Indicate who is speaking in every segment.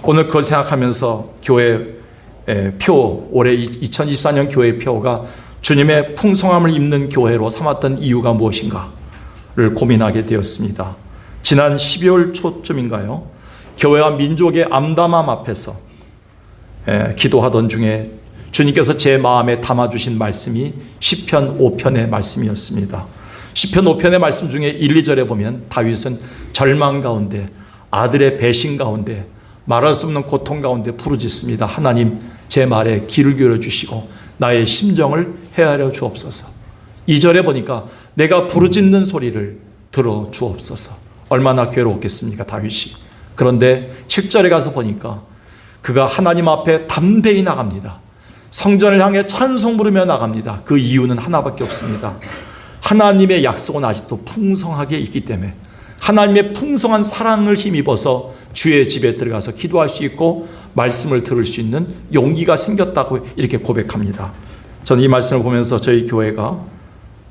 Speaker 1: 오늘 그걸 생각하면서 교회 표, 올해 2024년 교회 표가 주님의 풍성함을 입는 교회로 삼았던 이유가 무엇인가를 고민하게 되었습니다. 지난 12월 초쯤인가요? 교회와 민족의 암담함 앞에서 기도하던 중에 주님께서 제 마음에 담아주신 말씀이 시편 5편의 말씀이었습니다. 시편 5편의 말씀 중에 1, 2절에 보면 다윗은 절망 가운데, 아들의 배신 가운데, 말할 수 없는 고통 가운데 부르짖습니다. 하나님, 제 말에 귀를 기울여 주시고 나의 심정을 헤아려 주옵소서. 2절에 보니까 내가 부르짖는 소리를 들어 주옵소서. 얼마나 괴로웠겠습니까, 다윗이. 그런데 7절에 가서 보니까 그가 하나님 앞에 담대히 나갑니다. 성전을 향해 찬송 부르며 나갑니다. 그 이유는 하나밖에 없습니다. 하나님의 약속은 아직도 풍성하게 있기 때문에 하나님의 풍성한 사랑을 힘입어서 주의 집에 들어가서 기도할 수 있고 말씀을 들을 수 있는 용기가 생겼다고 이렇게 고백합니다. 저는 이 말씀을 보면서 저희 교회가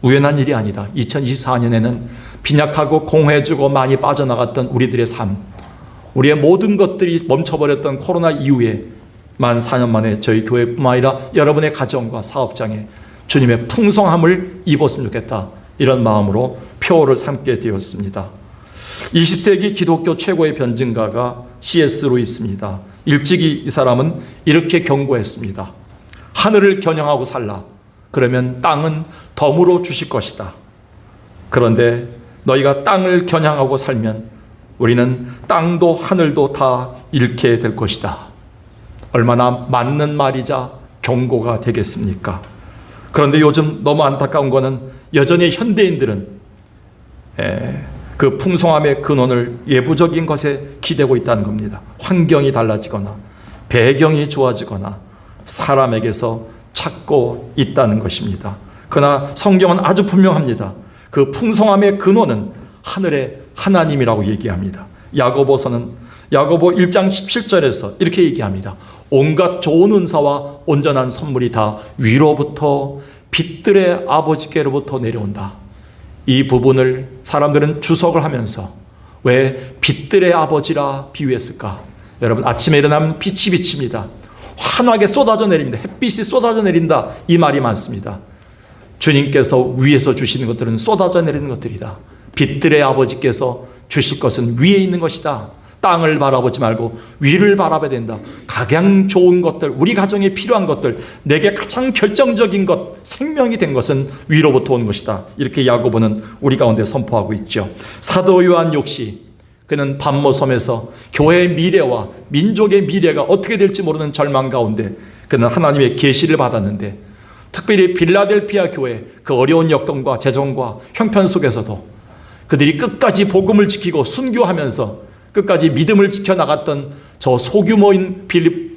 Speaker 1: 우연한 일이 아니다. 2024년에는 빈약하고 공허해지고 많이 빠져나갔던 우리들의 삶, 우리의 모든 것들이 멈춰버렸던 코로나 이후에 만 4년 만에 저희 교회뿐만 아니라 여러분의 가정과 사업장에 주님의 풍성함을 입었으면 좋겠다. 이런 마음으로 표를 삼게 되었습니다. 20세기 기독교 최고의 변증가가 C.S. 루이스입니다. 일찍이 이 사람은 이렇게 경고했습니다. 하늘을 겨냥하고 살라. 그러면 땅은 덤으로 주실 것이다. 그런데 너희가 땅을 겨냥하고 살면 우리는 땅도 하늘도 다 잃게 될 것이다. 얼마나 맞는 말이자 경고가 되겠습니까? 그런데 요즘 너무 안타까운 것은 여전히 현대인들은 그 풍성함의 근원을 외부적인 것에 기대고 있다는 겁니다. 환경이 달라지거나 배경이 좋아지거나 사람에게서 찾고 있다는 것입니다. 그러나 성경은 아주 분명합니다. 그 풍성함의 근원은 하늘의 하나님이라고 얘기합니다. 야고보 1장 17절에서 이렇게 얘기합니다. 온갖 좋은 은사와 온전한 선물이 다 위로부터 빛들의 아버지께로부터 내려온다. 이 부분을 사람들은 주석을 하면서 왜 빛들의 아버지라 비유했을까? 여러분, 아침에 일어나면 빛이 비칩니다. 환하게 쏟아져 내립니다. 햇빛이 쏟아져 내린다. 이 말이 많습니다. 주님께서 위에서 주시는 것들은 쏟아져 내리는 것들이다. 빛들의 아버지께서 주실 것은 위에 있는 것이다. 땅을 바라보지 말고 위를 바라봐야 된다. 가장 좋은 것들, 우리 가정에 필요한 것들, 내게 가장 결정적인 것, 생명이 된 것은 위로부터 온 것이다. 이렇게 야고보는 우리 가운데 선포하고 있죠. 사도 요한 역시 그는 반모섬에서 교회의 미래와 민족의 미래가 어떻게 될지 모르는 절망 가운데 그는 하나님의 계시를 받았는데, 특별히 빌라델피아 교회 그 어려운 여건과 재정과 형편 속에서도 그들이 끝까지 복음을 지키고 순교하면서 끝까지 믿음을 지켜나갔던 저 소규모인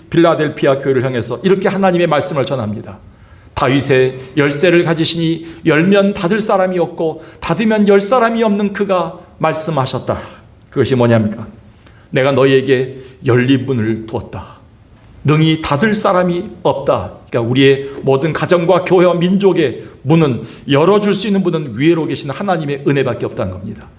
Speaker 1: 빌라델피아 교회를 향해서 이렇게 하나님의 말씀을 전합니다. 다윗의 열쇠를 가지시니 열면 닫을 사람이 없고 닫으면 열 사람이 없는 그가 말씀하셨다. 그것이 뭐냐입니까? 내가 너희에게 열린 문을 두었다. 능히 닫을 사람이 없다. 그러니까 우리의 모든 가정과 교회와 민족의 문은, 열어줄 수 있는 분은 위로 계신 하나님의 은혜밖에 없다는 겁니다.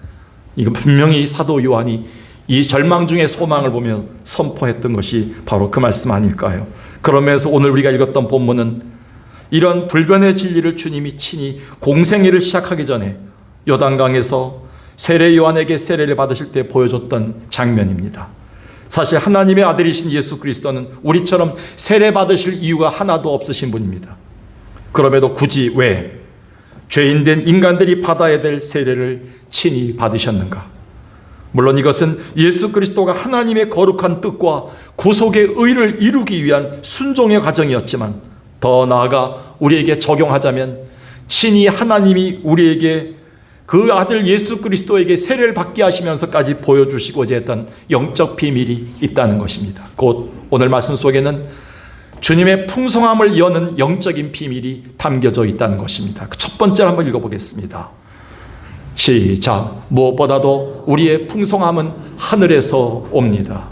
Speaker 1: 이건 분명히 사도 요한이 이 절망 중에 소망을 보며 선포했던 것이 바로 그 말씀 아닐까요? 그러면서 오늘 우리가 읽었던 본문은 이런 불변의 진리를 주님이 친히 공생애를 시작하기 전에 요단강에서 세례 요한에게 세례를 받으실 때 보여줬던 장면입니다. 사실 하나님의 아들이신 예수 그리스도는 우리처럼 세례 받으실 이유가 하나도 없으신 분입니다. 그럼에도 굳이 왜 죄인된 인간들이 받아야 될 세례를 친히 받으셨는가? 물론 이것은 예수 그리스도가 하나님의 거룩한 뜻과 구속의 의를 이루기 위한 순종의 과정이었지만, 더 나아가 우리에게 적용하자면 친히 하나님이 우리에게 그 아들 예수 그리스도에게 세례를 받게 하시면서까지 보여주시고자 했던 영적 비밀이 있다는 것입니다. 곧 오늘 말씀 속에는 주님의 풍성함을 여는 영적인 비밀이 담겨져 있다는 것입니다. 그 첫 번째를 한번 읽어보겠습니다. 시작. 무엇보다도 우리의 풍성함은 하늘에서 옵니다.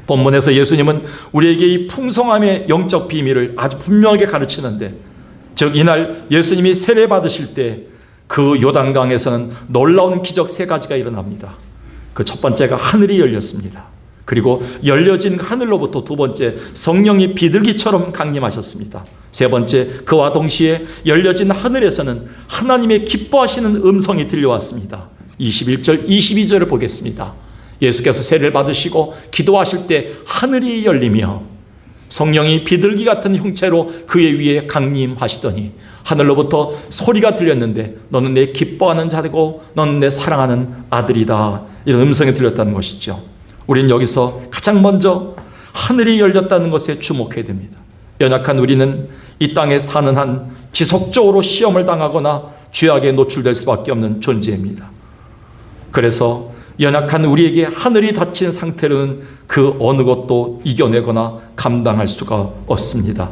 Speaker 1: 본문에서 예수님은 우리에게 이 풍성함의 영적 비밀을 아주 분명하게 가르치는데, 즉 이날 예수님이 세례 받으실 때 그 요단강에서는 놀라운 기적 세 가지가 일어납니다. 그 첫 번째가 하늘이 열렸습니다. 그리고 열려진 하늘로부터 두 번째, 성령이 비둘기처럼 강림하셨습니다. 세 번째, 그와 동시에 열려진 하늘에서는 하나님의 기뻐하시는 음성이 들려왔습니다. 21절, 22절을 보겠습니다. 예수께서 세례를 받으시고 기도하실 때 하늘이 열리며 성령이 비둘기 같은 형체로 그의 위에 강림하시더니 하늘로부터 소리가 들렸는데 너는 내 기뻐하는 자고 너는 내 사랑하는 아들이다. 이런 음성이 들렸다는 것이죠. 우리는 여기서 가장 먼저 하늘이 열렸다는 것에 주목해야 됩니다. 연약한 우리는 이 땅에 사는 한 지속적으로 시험을 당하거나 죄악에 노출될 수밖에 없는 존재입니다. 그래서 연약한 우리에게 하늘이 닫힌 상태로는 그 어느 것도 이겨내거나 감당할 수가 없습니다.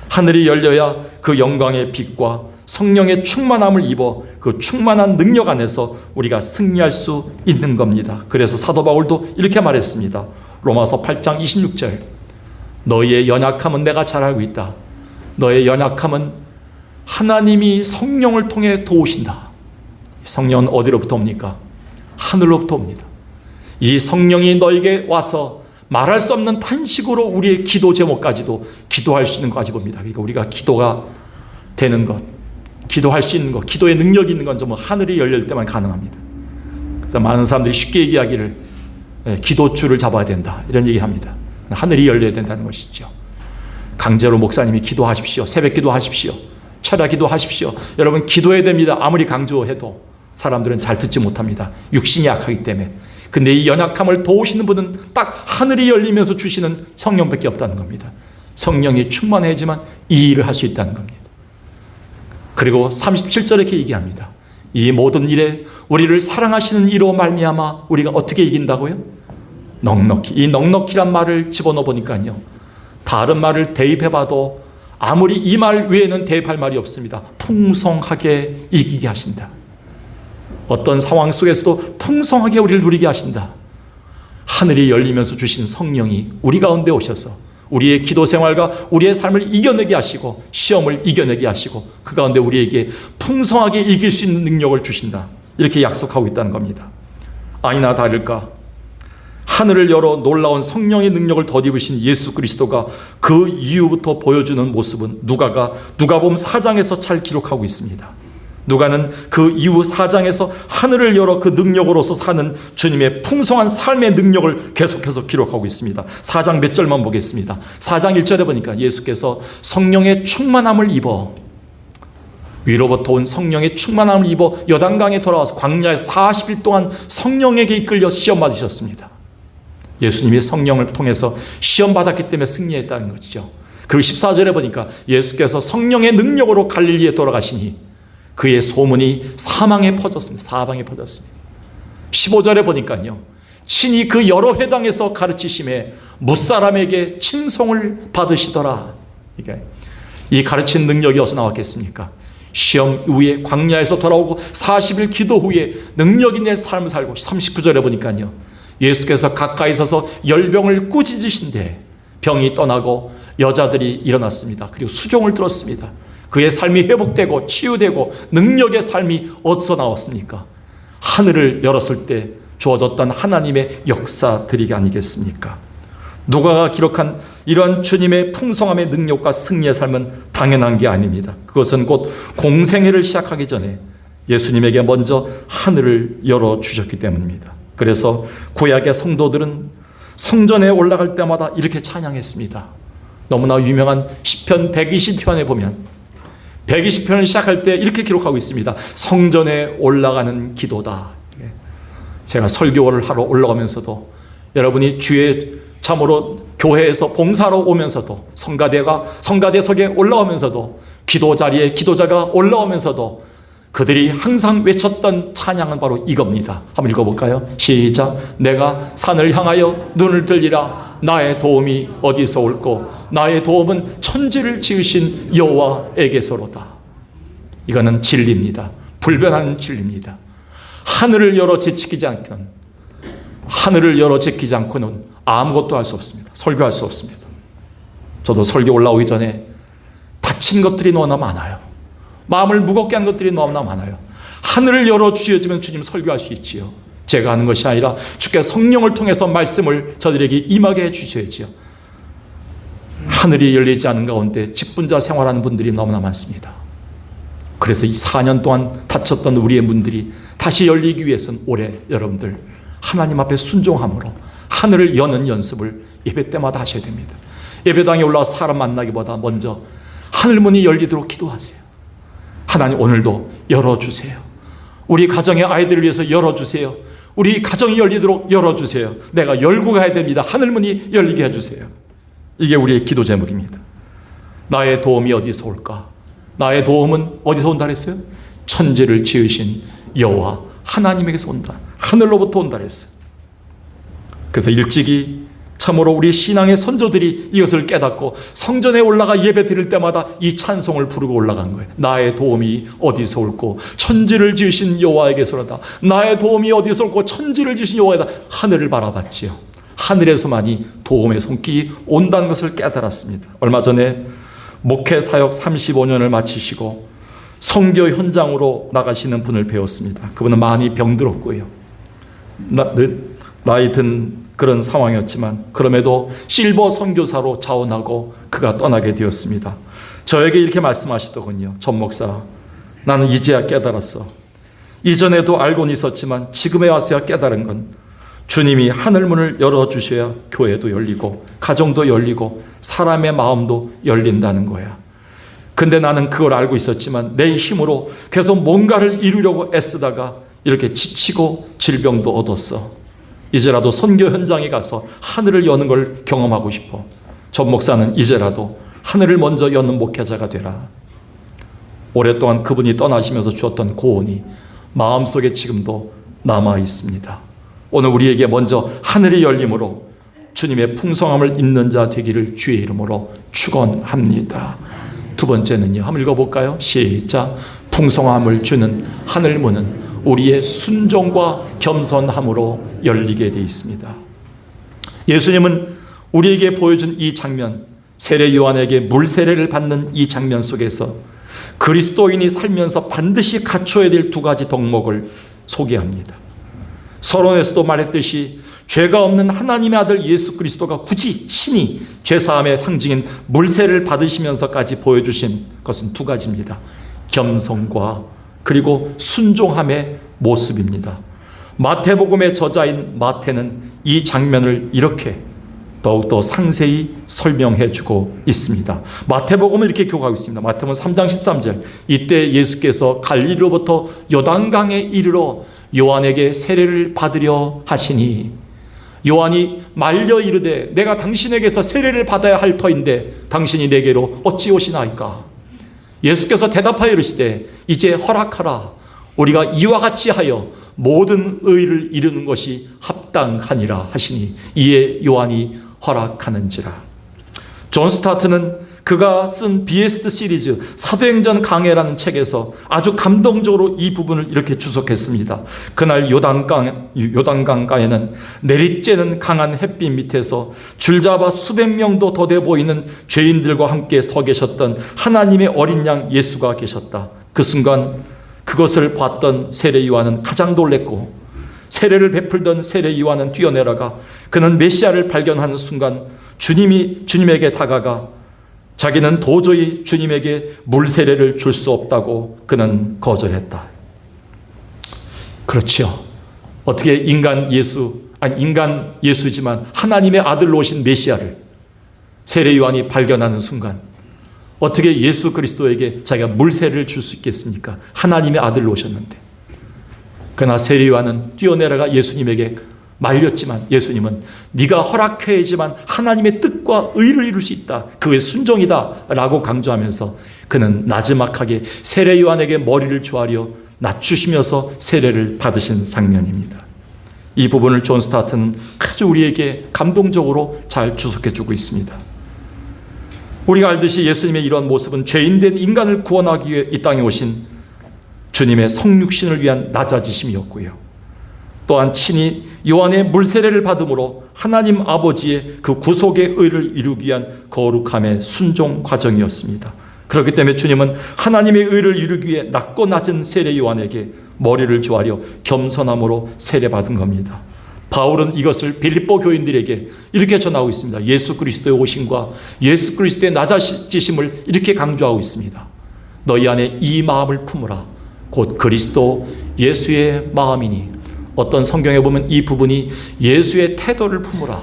Speaker 1: 하늘이 열려야 그 영광의 빛과 성령의 충만함을 입어 그 충만한 능력 안에서 우리가 승리할 수 있는 겁니다. 그래서 사도 바울도 이렇게 말했습니다. 로마서 8장 26절, 너희의 연약함은 내가 잘 알고 있다. 너의 연약함은 하나님이 성령을 통해 도우신다. 성령은 어디로부터 옵니까? 하늘로부터 옵니다. 이 성령이 너에게 와서 말할 수 없는 탄식으로 우리의 기도 제목까지도 기도할 수 있는 것까지 봅니다. 그러니까 우리가 기도가 되는 것, 기도할 수 있는 것, 기도의 능력이 있는 건 정말 하늘이 열릴 때만 가능합니다. 그래서 많은 사람들이 쉽게 얘기하기를 기도줄을 잡아야 된다 이런 얘기합니다. 하늘이 열려야 된다는 것이죠. 강제로 목사님이 기도하십시오, 새벽 기도하십시오, 철야 기도하십시오. 여러분 기도해야 됩니다. 아무리 강조해도 사람들은 잘 듣지 못합니다. 육신이 약하기 때문에. 근데 이 연약함을 도우시는 분은 딱 하늘이 열리면서 주시는 성령밖에 없다는 겁니다. 성령이 충만해야지만 이 일을 할 수 있다는 겁니다. 그리고 37절에 이렇게 얘기합니다. 이 모든 일에 우리를 사랑하시는 이로 말미암아 우리가 어떻게 이긴다고요? 넉넉히. 이 넉넉히란 말을 집어넣어 보니까요, 다른 말을 대입해봐도 아무리 이 말 외에는 대입할 말이 없습니다. 풍성하게 이기게 하신다. 어떤 상황 속에서도 풍성하게 우리를 누리게 하신다. 하늘이 열리면서 주신 성령이 우리 가운데 오셔서 우리의 기도 생활과 우리의 삶을 이겨내게 하시고 시험을 이겨내게 하시고 그 가운데 우리에게 풍성하게 이길 수 있는 능력을 주신다. 이렇게 약속하고 있다는 겁니다. 아니나 다를까 하늘을 열어 놀라운 성령의 능력을 덧입으신 예수 그리스도가 그 이후부터 보여주는 모습은 누가복음 4장에서 잘 기록하고 있습니다. 누가는 그 이후 4장에서 하늘을 열어 그 능력으로서 사는 주님의 풍성한 삶의 능력을 계속해서 기록하고 있습니다. 4장 몇 절만 보겠습니다. 4장 1절에 보니까 예수께서 성령의 충만함을 입어, 위로부터 온 성령의 충만함을 입어 요단강에 돌아와서 광야에서 40일 동안 성령에게 이끌려 시험 받으셨습니다. 예수님이 성령을 통해서 시험 받았기 때문에 승리했다는 것이죠. 그리고 14절에 보니까 예수께서 성령의 능력으로 갈릴리에 돌아가시니 그의 소문이 사방에 퍼졌습니다. 15절에 보니까요, 친히 그 여러 회당에서 가르치심에 무사람에게 칭송을 받으시더라. 이 가르치는 능력이 어디서 나왔겠습니까? 시험 후에 광야에서 돌아오고 40일 기도 후에 능력 있는 삶을 살고 39절에 보니까요, 예수께서 가까이 서서 열병을 꾸짖으신데 병이 떠나고 여자들이 일어났습니다. 그리고 수종을 들었습니다. 그의 삶이 회복되고 치유되고 능력의 삶이 어디서 나왔습니까? 하늘을 열었을 때 주어졌던 하나님의 역사들이 아니겠습니까? 누가가 기록한 이러한 주님의 풍성함의 능력과 승리의 삶은 당연한 게 아닙니다. 그것은 곧 공생애를 시작하기 전에 예수님에게 먼저 하늘을 열어주셨기 때문입니다. 그래서 구약의 성도들은 성전에 올라갈 때마다 이렇게 찬양했습니다. 너무나 유명한 시편 120편에 보면 120편을 시작할 때 이렇게 기록하고 있습니다. 성전에 올라가는 기도다. 제가 설교를 하러 올라가면서도 여러분이 주의 참으로 교회에서 봉사로 오면서도 성가대석에 올라오면서도 기도 자리에 기도자가 올라오면서도 그들이 항상 외쳤던 찬양은 바로 이겁니다. 한번 읽어볼까요? 시작. 내가 산을 향하여 눈을 들리라. 나의 도움이 어디서 올꼬? 나의 도움은 천지를 지으신 여호와에게서로다. 이거는 진리입니다. 불변하는 진리입니다. 하늘을 열어 제치지 않고는 아무것도 할 수 없습니다. 설교할 수 없습니다. 저도 설교 올라오기 전에 다친 것들이 너무나 많아요. 마음을 무겁게 한 것들이 너무나 많아요. 하늘을 열어 주셔야지만 주님 설교할 수 있지요. 제가 하는 것이 아니라 주께 성령을 통해서 말씀을 저들에게 임하게 해주셔야지요. 하늘이 열리지 않은 가운데 직분자 생활하는 분들이 너무나 많습니다. 그래서 이 4년 동안 닫혔던 우리의 문들이 다시 열리기 위해서는 올해 여러분들 하나님 앞에 순종함으로 하늘을 여는 연습을 예배 때마다 하셔야 됩니다. 예배당에 올라와서 사람 만나기보다 먼저 하늘문이 열리도록 기도하세요. 하나님 오늘도 열어주세요. 우리 가정의 아이들을 위해서 열어주세요. 우리 가정이 열리도록 열어주세요. 내가 열고 가야 됩니다. 하늘문이 열리게 해주세요. 이게 우리의 기도 제목입니다. 나의 도움이 어디서 올까? 나의 도움은 어디서 온다 그랬어요? 천지를 지으신 여호와 하나님에게서 온다. 하늘로부터 온다 그랬어요. 그래서 일찍이 참으로 우리 신앙의 선조들이 이것을 깨닫고 성전에 올라가 예배 드릴 때마다 이 찬송을 부르고 올라간 거예요. 나의 도움이 어디서 올고 천지를 지으신 여호와에게서로다. 나의 도움이 어디서 올고 천지를 지으신 여호와에다. 하늘을 바라봤지요. 하늘에서만이 도움의 손길이 온다는 것을 깨달았습니다. 얼마 전에 목회 사역 35년을 마치시고 선교 현장으로 나가시는 분을 배웠습니다. 그분은 많이 병들었고요. 나이 든 그런 상황이었지만 그럼에도 실버 선교사로 자원하고 그가 떠나게 되었습니다. 저에게 이렇게 말씀하시더군요. 전 목사, 나는 이제야 깨달았어. 이전에도 알고는 있었지만 지금에 와서야 깨달은 건 주님이 하늘문을 열어주셔야 교회도 열리고 가정도 열리고 사람의 마음도 열린다는 거야. 근데 나는 그걸 알고 있었지만 내 힘으로 계속 뭔가를 이루려고 애쓰다가 이렇게 지치고 질병도 얻었어. 이제라도 선교 현장에 가서 하늘을 여는 걸 경험하고 싶어. 전 목사는 이제라도 하늘을 먼저 여는 목회자가 되라. 오랫동안 그분이 떠나시면서 주었던 고언이 마음속에 지금도 남아 있습니다. 오늘 우리에게 먼저 하늘이 열림으로 주님의 풍성함을 입는 자 되기를 주의 이름으로 축원합니다. 두 번째는요. 한번 읽어볼까요? 시작. 풍성함을 주는 하늘문은 우리의 순종과 겸손함으로 열리게 되어 있습니다. 예수님은 우리에게 보여준 이 장면, 세례 요한에게 물 세례를 받는 이 장면 속에서 그리스도인이 살면서 반드시 갖춰야 될 두 가지 덕목을 소개합니다. 서론에서도 말했듯이 죄가 없는 하나님의 아들 예수 그리스도가 굳이 친히 죄사함의 상징인 물세를 받으시면서까지 보여주신 것은 두 가지입니다. 겸손과 그리고 순종함의 모습입니다. 마태복음의 저자인 마태는 이 장면을 이렇게 더욱더 상세히 설명해 주고 있습니다. 마태복음은 이렇게 기록하고 있습니다. 마태복음 3장 13절, 이때 예수께서 갈릴리로부터 요단강에 이르러 요한에게 세례를 받으려 하시니 요한이 말려 이르되 내가 당신에게서 세례를 받아야 할 터인데 당신이 내게로 어찌 오시나이까. 예수께서 대답하여 이르시되 이제 허락하라. 우리가 이와 같이 하여 모든 의를 이루는 것이 합당하니라 하시니 이에 요한이 허락하는지라. 존 스타트는 그가 쓴 비에스트 시리즈 사도행전 강해라는 책에서 아주 감동적으로 이 부분을 이렇게 주석했습니다. 그날 요단강가에는 내리쬐는 강한 햇빛 밑에서 줄잡아 수백 명도 더 돼 보이는 죄인들과 함께 서 계셨던 하나님의 어린 양 예수가 계셨다. 그 순간 그것을 봤던 세례 요한은 가장 놀랬고 세례를 베풀던 세례 요한은 뛰어내려가 그는 메시아를 발견하는 순간 주님에게 다가가 자기는 도저히 주님에게 물세례를 줄 수 없다고 그는 거절했다. 그렇죠. 어떻게 인간 예수지만 하나님의 아들로 오신 메시아를 세례 요한이 발견하는 순간 어떻게 예수 그리스도에게 자기가 물세례를 줄 수 있겠습니까? 하나님의 아들로 오셨는데. 그러나 세례 요한은 뛰어내려가 예수님에게 말렸지만 예수님은 네가 허락해야지만 하나님의 뜻과 의를 이룰 수 있다. 그의 순종이다 라고 강조하면서 그는 나지막하게 세례 요한에게 머리를 조아려 낮추시면서 세례를 받으신 장면입니다. 이 부분을 존 스타트는 아주 우리에게 감동적으로 잘 주석해주고 있습니다. 우리가 알듯이 예수님의 이런 모습은 죄인된 인간을 구원하기 위해 이 땅에 오신 주님의 성육신을 위한 낮아지심이었고요. 또한 친히 요한의 물세례를 받음으로 하나님 아버지의 그 구속의 의를 이루기 위한 거룩함의 순종 과정이었습니다. 그렇기 때문에 주님은 하나님의 의를 이루기 위해 낮고 낮은 세례 요한에게 머리를 조아려 겸손함으로 세례받은 겁니다. 바울은 이것을 빌립보 교인들에게 이렇게 전하고 있습니다. 예수 그리스도의 오심과 예수 그리스도의 낮아지심을 이렇게 강조하고 있습니다. 너희 안에 이 마음을 품으라. 곧 그리스도 예수의 마음이니. 어떤 성경에 보면 이 부분이 예수의 태도를 품으라.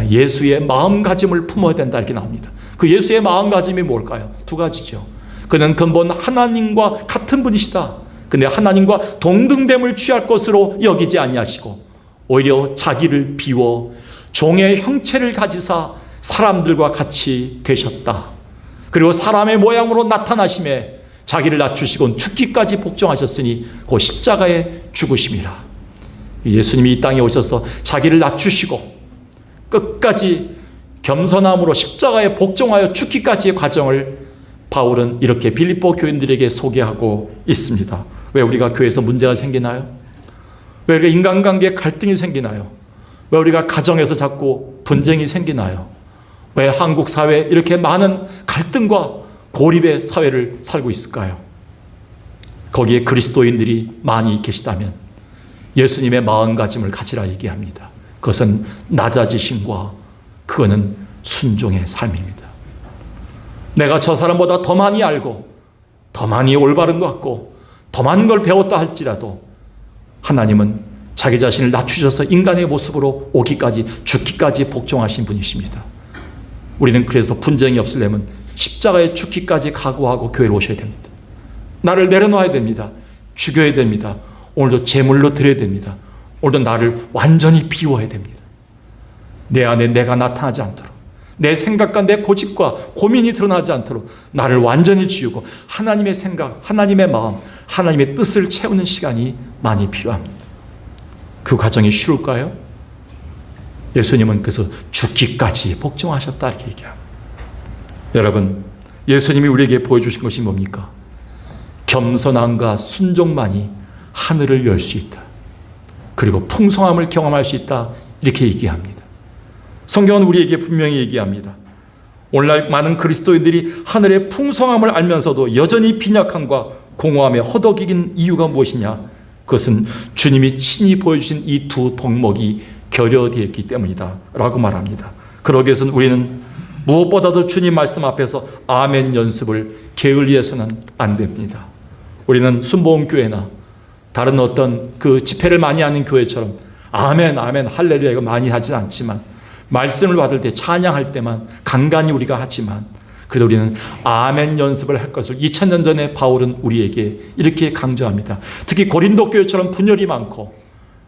Speaker 1: 예수의 마음가짐을 품어야 된다 이렇게 나옵니다. 그 예수의 마음가짐이 뭘까요? 두 가지죠. 그는 근본 하나님과 같은 분이시다. 근데 하나님과 동등됨을 취할 것으로 여기지 아니하시고 오히려 자기를 비워 종의 형체를 가지사 사람들과 같이 되셨다. 그리고 사람의 모양으로 나타나심에 자기를 낮추시고 죽기까지 복종하셨으니 그 십자가에 죽으심이라. 예수님이 이 땅에 오셔서 자기를 낮추시고 끝까지 겸손함으로 십자가에 복종하여 죽기까지의 과정을 바울은 이렇게 빌립보 교인들에게 소개하고 있습니다. 왜 우리가 교회에서 문제가 생기나요? 왜 우리가 인간관계에 갈등이 생기나요? 왜 우리가 가정에서 자꾸 분쟁이 생기나요? 왜 한국 사회에 이렇게 많은 갈등과 고립의 사회를 살고 있을까요? 거기에 그리스도인들이 많이 계시다면 예수님의 마음가짐을 가지라 얘기합니다. 그것은 낮아지심과 그거는 순종의 삶입니다. 내가 저 사람보다 더 많이 알고 더 많이 올바른 것 같고 더 많은 걸 배웠다 할지라도 하나님은 자기 자신을 낮추셔서 인간의 모습으로 오기까지 죽기까지 복종하신 분이십니다. 우리는 그래서 분쟁이 없으려면 십자가에 죽기까지 각오하고 교회로 오셔야 됩니다. 나를 내려놓아야 됩니다. 죽여야 됩니다. 오늘도 제물로 드려야 됩니다. 오늘도 나를 완전히 비워야 됩니다. 내 안에 내가 나타나지 않도록, 내 생각과 내 고집과 고민이 드러나지 않도록 나를 완전히 지우고 하나님의 생각, 하나님의 마음, 하나님의 뜻을 채우는 시간이 많이 필요합니다. 그 과정이 쉬울까요? 예수님은 그래서 죽기까지 복종하셨다 이렇게 얘기합니다. 여러분, 예수님이 우리에게 보여주신 것이 뭡니까? 겸손함과 순종만이 하늘을 열 수 있다. 그리고 풍성함을 경험할 수 있다 이렇게 얘기합니다. 성경은 우리에게 분명히 얘기합니다. 오늘날 많은 그리스도인들이 하늘의 풍성함을 알면서도 여전히 빈약함과 공허함에 허덕이긴 이유가 무엇이냐? 그것은 주님이 친히 보여주신 이 두 덕목이 결여되었기 때문이다 라고 말합니다. 그러기 위해서는 우리는 무엇보다도 주님 말씀 앞에서 아멘 연습을 게을리해서는 안 됩니다. 우리는 순복음교회나 다른 어떤 그 집회를 많이 하는 교회처럼 아멘 아멘 할렐루야 이거 많이 하진 않지만 말씀을 받을 때 찬양할 때만 간간히 우리가 하지만 그래도 우리는 아멘 연습을 할 것을 2000년 전에 바울은 우리에게 이렇게 강조합니다. 특히 고린도 교회처럼 분열이 많고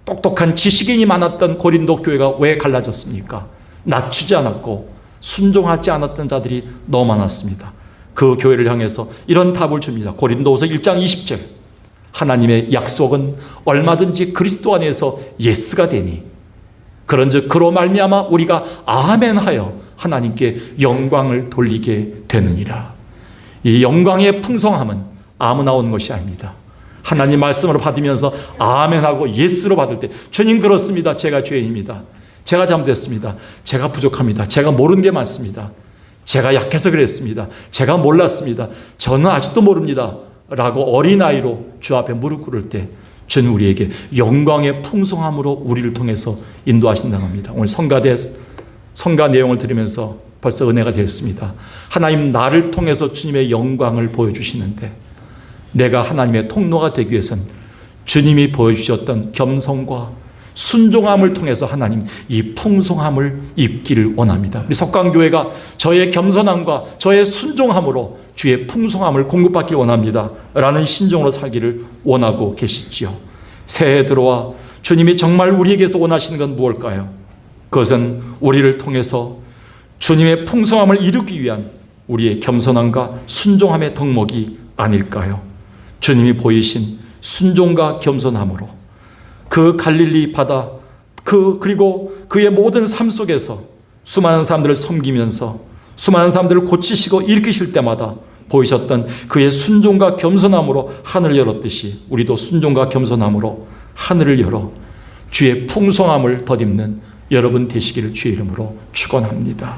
Speaker 1: 똑똑한 지식인이 많았던 고린도 교회가 왜 갈라졌습니까? 낮추지 않았고 순종하지 않았던 자들이 너무 많았습니다. 그 교회를 향해서 이런 답을 줍니다. 고린도후서 1장 20절 하나님의 약속은 얼마든지 그리스도 안에서 예스가 되니 그런즉 그로 말미암아 우리가 아멘하여 하나님께 영광을 돌리게 되느니라. 이 영광의 풍성함은 아무나 오는 것이 아닙니다. 하나님 말씀으로 받으면서 아멘하고 예스로 받을 때 주님 그렇습니다. 제가 죄인입니다. 제가 잘못했습니다. 제가 부족합니다. 제가 모르는 게 많습니다. 제가 약해서 그랬습니다. 제가 몰랐습니다. 저는 아직도 모릅니다. 라고 어린아이로 주 앞에 무릎 꿇을 때 주는 우리에게 영광의 풍성함으로 우리를 통해서 인도하신다고 합니다. 오늘 성가 내용을 들으면서 벌써 은혜가 되었습니다. 하나님 나를 통해서 주님의 영광을 보여주시는데 내가 하나님의 통로가 되기 위해서는 주님이 보여주셨던 겸손과 순종함을 통해서 하나님 이 풍성함을 입기를 원합니다. 우리 석강교회가 저의 겸손함과 저의 순종함으로 주의 풍성함을 공급받기 원합니다 라는 심정으로 살기를 원하고 계시지요. 새해 들어와 주님이 정말 우리에게서 원하시는 건 무엇일까요? 그것은 우리를 통해서 주님의 풍성함을 이루기 위한 우리의 겸손함과 순종함의 덕목이 아닐까요? 주님이 보이신 순종과 겸손함으로 그 갈릴리 바다 그리고 그의 모든 삶 속에서 수많은 사람들을 섬기면서 수많은 사람들을 고치시고 일으키실 때마다 보이셨던 그의 순종과 겸손함으로 하늘을 열었듯이 우리도 순종과 겸손함으로 하늘을 열어 주의 풍성함을 덧입는 여러분 되시기를 주의 이름으로 축원합니다.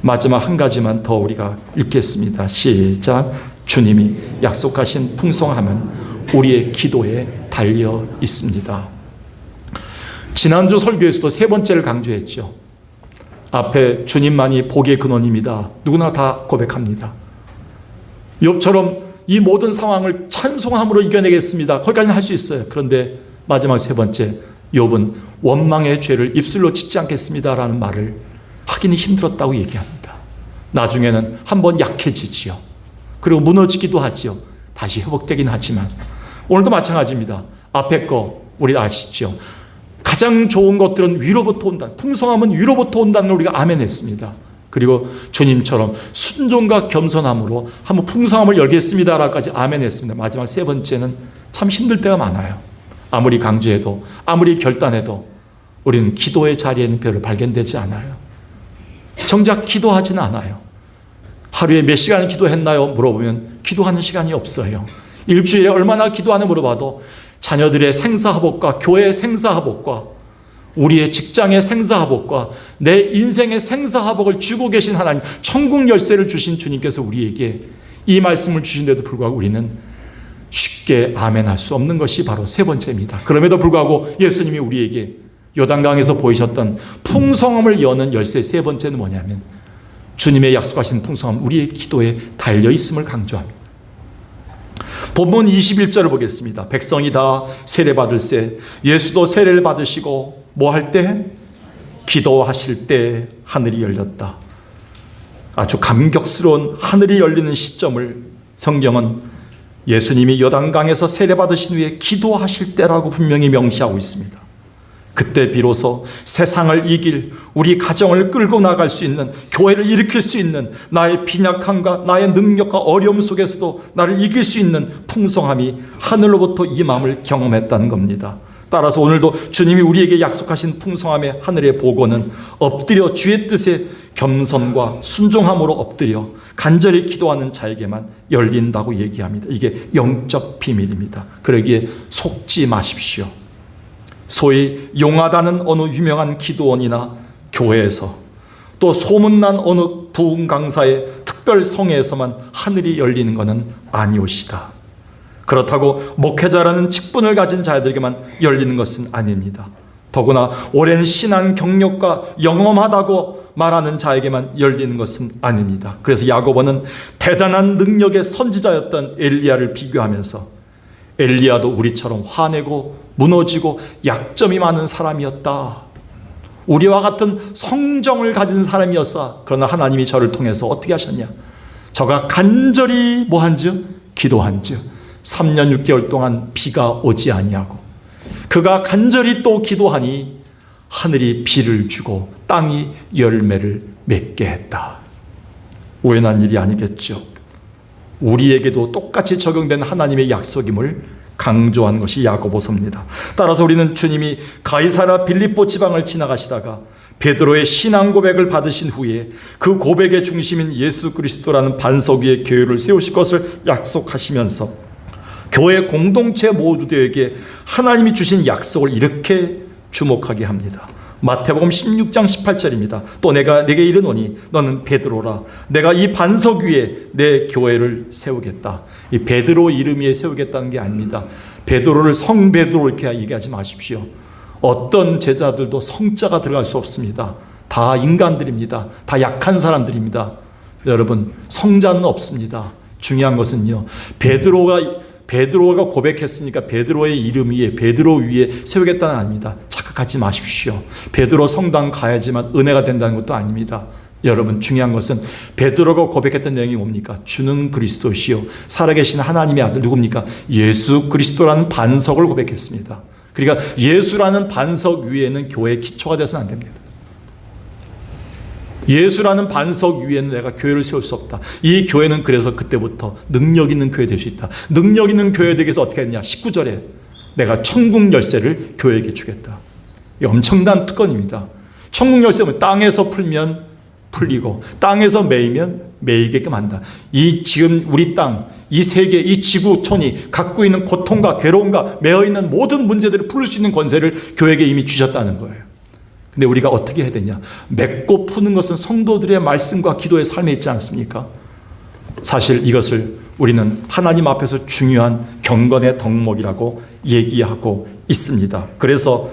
Speaker 1: 마지막 한 가지만 더 우리가 읽겠습니다. 시작. 주님이 약속하신 풍성함은 우리의 기도에 달려 있습니다. 지난주 설교에서도 세 번째를 강조했죠. 앞에 주님만이 복의 근원입니다. 누구나 다 고백합니다. 욥처럼 이 모든 상황을 찬송함으로 이겨내겠습니다. 거기까지는 할 수 있어요. 그런데 마지막 세 번째, 욥은 원망의 죄를 입술로 짓지 않겠습니다라는 말을 하기는 힘들었다고 얘기합니다. 나중에는 한번 약해지지요. 그리고 무너지기도 하지요. 다시 회복되긴 하지만 오늘도 마찬가지입니다. 앞에 거 우리 아시죠? 가장 좋은 것들은 위로부터 온다. 풍성함은 위로부터 온다는 걸 우리가 아멘 했습니다. 그리고 주님처럼 순종과 겸손함으로 한번 풍성함을 열겠습니다라까지 아멘 했습니다. 마지막 세 번째는 참 힘들 때가 많아요. 아무리 강조해도 아무리 결단해도 우리는 기도의 자리에는 별로 발견되지 않아요. 정작 기도하지는 않아요. 하루에 몇 시간 기도했나요? 물어보면 기도하는 시간이 없어요. 일주일에 얼마나 기도하나 물어봐도 자녀들의 생사화복과 교회의 생사화복과 우리의 직장의 생사화복과 내 인생의 생사화복을 주고 계신 하나님, 천국 열쇠를 주신 주님께서 우리에게 이 말씀을 주신데도 불구하고 우리는 쉽게 아멘할 수 없는 것이 바로 세 번째입니다. 그럼에도 불구하고 예수님이 우리에게 요단강에서 보이셨던 풍성함을 여는 열쇠 세 번째는 뭐냐면 주님의 약속하신 풍성함, 우리의 기도에 달려있음을 강조합니다. 본문 21절을 보겠습니다. 백성이 다 세례받을세 예수도 세례를 받으시고 뭐 할 때? 기도하실 때 하늘이 열렸다. 아주 감격스러운 하늘이 열리는 시점을 성경은 예수님이 요단강에서 세례받으신 후에 기도하실 때라고 분명히 명시하고 있습니다. 그때 비로소 세상을 이길, 우리 가정을 끌고 나갈 수 있는, 교회를 일으킬 수 있는 나의 빈약함과 나의 능력과 어려움 속에서도 나를 이길 수 있는 풍성함이 하늘로부터 임함을 경험했다는 겁니다. 따라서 오늘도 주님이 우리에게 약속하신 풍성함의 하늘의 보고는 엎드려 주의 뜻에 겸손과 순종함으로 엎드려 간절히 기도하는 자에게만 열린다고 얘기합니다. 이게 영적 비밀입니다. 그러기에 속지 마십시오. 소위 용하다는 어느 유명한 기도원이나 교회에서 또 소문난 어느 부흥 강사의 특별 성회에서만 하늘이 열리는 것은 아니오시다. 그렇다고 목회자라는 직분을 가진 자들에게만 열리는 것은 아닙니다. 더구나 오랜 신앙 경력과 영험하다고 말하는 자에게만 열리는 것은 아닙니다. 그래서 야고보는 대단한 능력의 선지자였던 엘리야를 비교하면서 엘리야도 우리처럼 화내고 무너지고 약점이 많은 사람이었다. 우리와 같은 성정을 가진 사람이었어. 그러나 하나님이 저를 통해서 어떻게 하셨냐? 저가 간절히 뭐한즉? 기도한즉 3년 6개월 동안 비가 오지 아니하고 그가 간절히 또 기도하니 하늘이 비를 주고 땅이 열매를 맺게 했다. 우연한 일이 아니겠죠. 우리에게도 똑같이 적용된 하나님의 약속임을 강조한 것이 야고보서입니다. 따라서 우리는 주님이 가이사라 빌립보 지방을 지나가시다가 베드로의 신앙 고백을 받으신 후에 그 고백의 중심인 예수 그리스도라는 반석 위에 교회를 세우실 것을 약속하시면서 교회 공동체 모두에게 하나님이 주신 약속을 이렇게 주목하게 합니다. 마태복음 16장 18절입니다. 또 내가 내게 이르노니 너는 베드로라. 내가 이 반석 위에 내 교회를 세우겠다. 이 베드로 이름 위에 세우겠다는 게 아닙니다. 베드로를 성 베드로 이렇게 얘기하지 마십시오. 어떤 제자들도 성자가 들어갈 수 없습니다. 다 인간들입니다. 다 약한 사람들입니다. 여러분, 성자는 없습니다. 중요한 것은요, 베드로가 고백했으니까 베드로의 이름 위에, 베드로 위에 세우겠다는 아닙니다. 착각하지 마십시오. 베드로 성당 가야지만 은혜가 된다는 것도 아닙니다. 여러분, 중요한 것은 베드로가 고백했던 내용이 뭡니까? 주는 그리스도시요 살아계신 하나님의 아들 누굽니까? 예수 그리스도라는 반석을 고백했습니다. 그러니까 예수라는 반석 위에는 교회의 기초가 되어서는 안 됩니다. 예수라는 반석 위에는 내가 교회를 세울 수 없다. 이 교회는 그래서 그때부터 능력 있는 교회 될 수 있다. 능력 있는 교회 되기 위해서 어떻게 했냐? 19절에 내가 천국 열쇠를 교회에게 주겠다. 이 엄청난 특권입니다. 천국 열쇠는 땅에서 풀면 풀리고 땅에서 매이면 매이게끔 한다. 이 지금 우리 땅, 이 세계, 이 지구촌이 갖고 있는 고통과 괴로움과 매어있는 모든 문제들을 풀 수 있는 권세를 교회에게 이미 주셨다는 거예요. 근데 우리가 어떻게 해야 되냐? 맺고 푸는 것은 성도들의 말씀과 기도의 삶에 있지 않습니까? 사실 이것을 우리는 하나님 앞에서 중요한 경건의 덕목이라고 얘기하고 있습니다. 그래서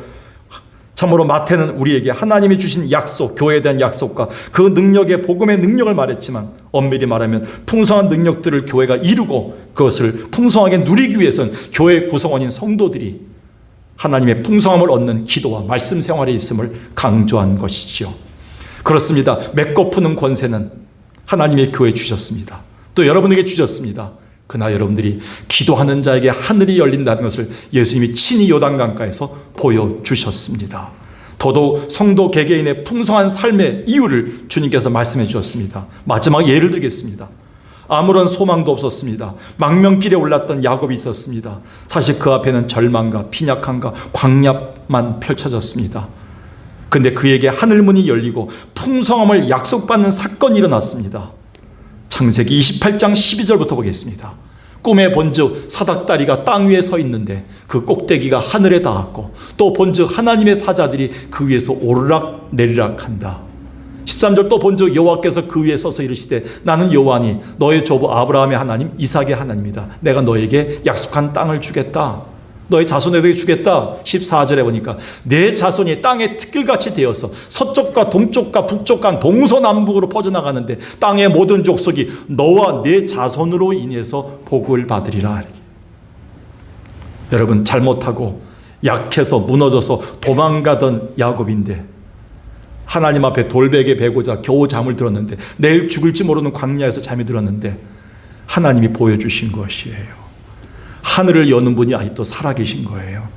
Speaker 1: 참으로 마태는 우리에게 하나님이 주신 약속, 교회에 대한 약속과 그 능력의 복음의 능력을 말했지만 엄밀히 말하면 풍성한 능력들을 교회가 이루고 그것을 풍성하게 누리기 위해서는 교회 구성원인 성도들이 하나님의 풍성함을 얻는 기도와 말씀 생활에 있음을 강조한 것이지요. 그렇습니다. 맺고 푸는 권세는 하나님의 교회에 주셨습니다. 또 여러분에게 주셨습니다. 그러나 여러분들이 기도하는 자에게 하늘이 열린다는 것을 예수님이 친히 요단강가에서 보여주셨습니다. 더더욱 성도 개개인의 풍성한 삶의 이유를 주님께서 말씀해 주셨습니다. 마지막 예를 들겠습니다. 아무런 소망도 없었습니다. 망명길에 올랐던 야곱이 있었습니다. 사실 그 앞에는 절망과 빈약함과 광야만 펼쳐졌습니다. 근데 그에게 하늘문이 열리고 풍성함을 약속받는 사건이 일어났습니다. 창세기 28장 12절부터 보겠습니다. 꿈에 본즉 사닥다리가 땅 위에 서 있는데 그 꼭대기가 하늘에 닿았고 또 본즉 하나님의 사자들이 그 위에서 오르락 내리락 한다. 13절 또 본즉 여호와께서 그 위에 서서 이르시되 나는 여호와니 너의 조부 아브라함의 하나님 이삭의 하나님이다. 내가 너에게 약속한 땅을 주겠다. 너의 자손에게 주겠다. 14절에 보니까 내 자손이 땅의 티끌같이 되어서 서쪽과 동쪽과 북쪽과 동서남북으로 퍼져나가는데 땅의 모든 족속이 너와 내 자손으로 인해서 복을 받으리라. 여러분, 잘못하고 약해서 무너져서 도망가던 야곱인데 하나님 앞에 돌베개 베고자 겨우 잠을 들었는데 내일 죽을지 모르는 광야에서 잠이 들었는데 하나님이 보여주신 것이에요. 하늘을 여는 분이 아직도 살아계신 거예요.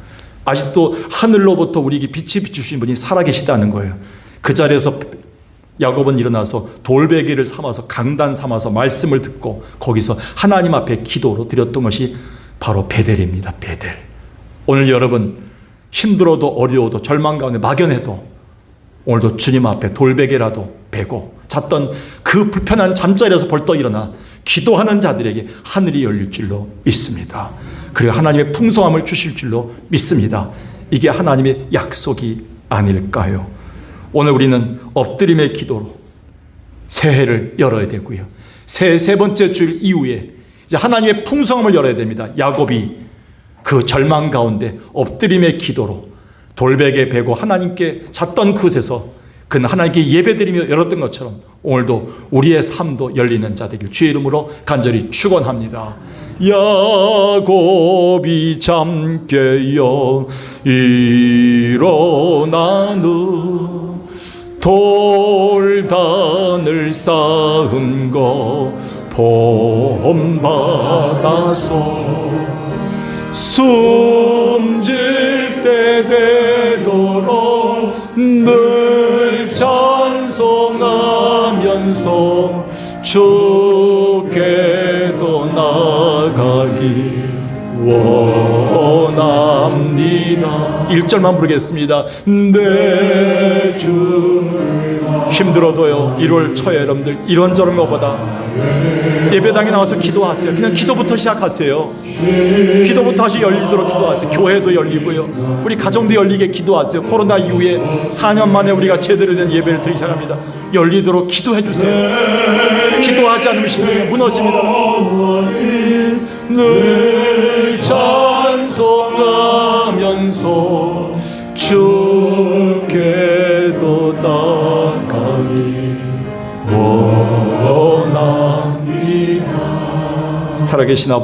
Speaker 1: 아직도 하늘로부터 우리에게 빛이 비추신 분이 살아계시다는 거예요. 그 자리에서 야곱은 일어나서 돌베개를 삼아서 강단 삼아서 말씀을 듣고 거기서 하나님 앞에 기도로 드렸던 것이 바로 베델입니다. 베델. 오늘 여러분 힘들어도 어려워도 절망 가운데 막연해도 오늘도 주님 앞에 돌베개라도 베고 잤던 그 불편한 잠자리에서 벌떡 일어나 기도하는 자들에게 하늘이 열릴 줄로 믿습니다. 그리고 하나님의 풍성함을 주실 줄로 믿습니다. 이게 하나님의 약속이 아닐까요? 오늘 우리는 엎드림의 기도로 새해를 열어야 되고요. 새해 세 번째 줄 이후에 이제 하나님의 풍성함을 열어야 됩니다. 야곱이 그 절망 가운데 엎드림의 기도로 돌베개 베고 하나님께 잤던 그곳에서 그는 하나님께 예배드리며 열었던 것처럼 오늘도 우리의 삶도 열리는 자 되길 주의 이름으로 간절히 축원합니다. 야곱이 잠 깨어 일어나는 돌단을 쌓은 거 본받아서 숨질 때 되도록 늘 찬송하면서 주께도 나가길 원합니다. 1절만 부르겠습니다. 내 주 힘들어도요 1월 초에 여러분들 이런저런 것보다 예배당에 나와서 기도하세요. 그냥 기도부터 시작하세요. 기도부터 다시 열리도록 기도하세요. 교회도 열리고요 우리 가정도 열리게 기도하세요. 코로나 이후에 4년 만에 우리가 제대로 된 예배를 드리기 시작합니다. 열리도록 기도해 주세요. 기도하지 않으면 신앙이 무너집니다. 늘 찬송하면서 주께도 나가기 원합니다. 살아계신 아버지